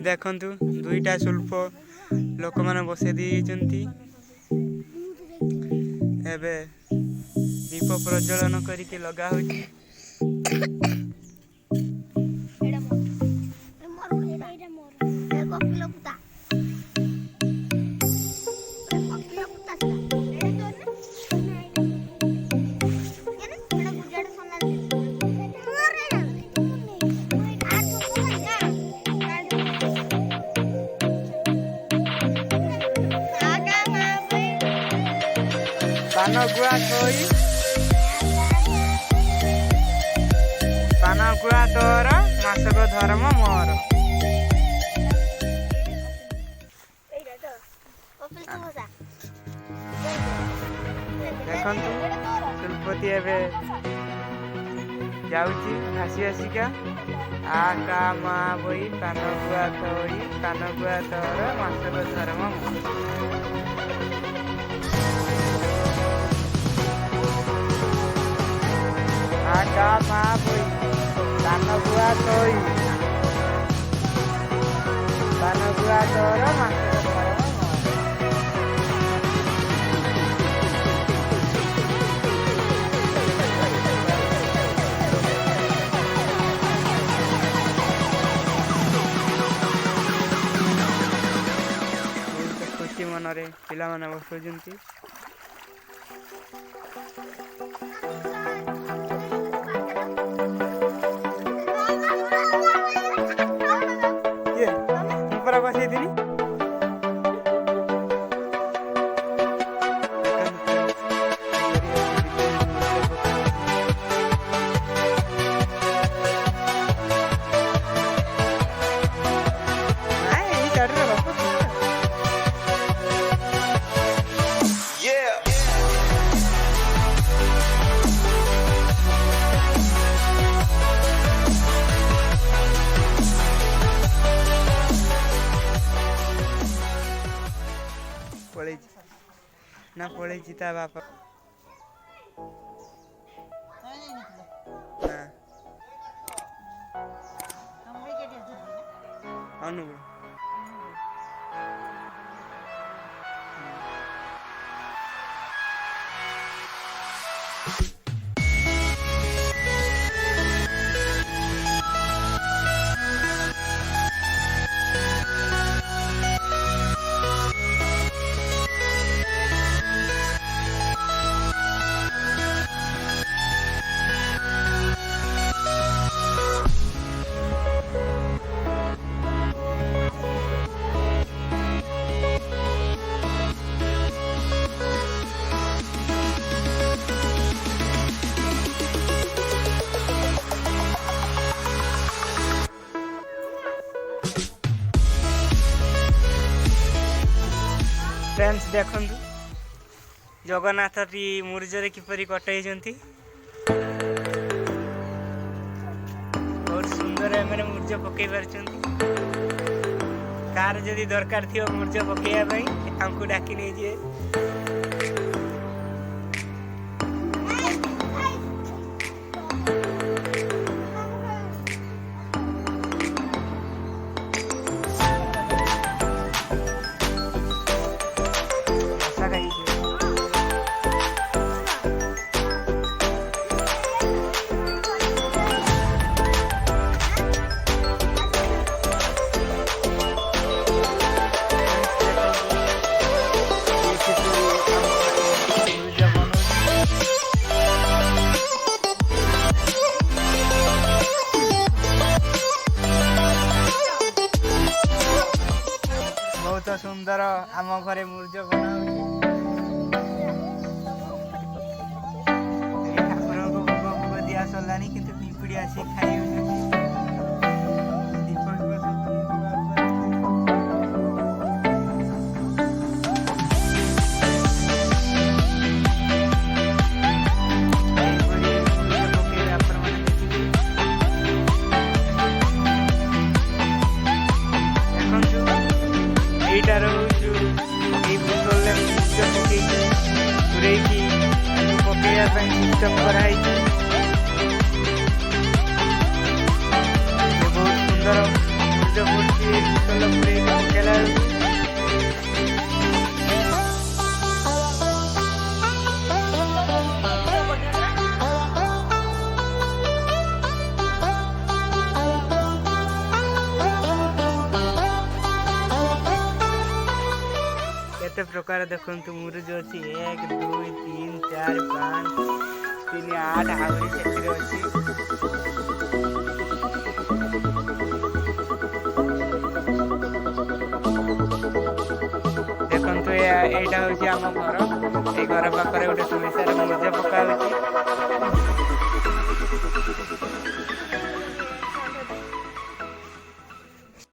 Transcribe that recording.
देखंतु दुईटा शिल्प लोक मैंने बसई देइचंती एबे दीप प्रज्वलन करके लगा होची। पानगुआ थोई पानगुआ तोर मासक धर्म मोर। देखंतु शिल्पति एबे जाउची भासी आसिका आ का मा बई पानगुआ थोई पानगुआ तोर मासक धर्म मोर। आका मा बई पानगुआ थोई पानगुआ तोर मासक धर्म मोर। खुशी मनरे पिला माने बसुचंती। ऊपर बसई दिनी ना पड़े ता बापा अनुगुण फ्रेंड्स देखंतु जगन्नाथ टी मूर्जरे किपरि कटैचंती बहुत सुंदर मैंने मूर्ज पकई पारचंती। कार जदि दरकार थी मूर्ज पकईया पई हमको डाकी नहीं जे। सुंदर आम घरे मूर्ज बना ठाकुर को भोग भोग दिया सरलानी किंतु पिंपुड़ी आसी खाई सिस्टम कराई बहुत सुंदर मूर्ति एते प्रकार देखंतु मुरुज अछि 1 2 3 4 5 3 8 आवरी सेतिर अछि। देखंतु एटा होछि हम घर ए घर पाखरे गोटे सुमिसार मुरुज पका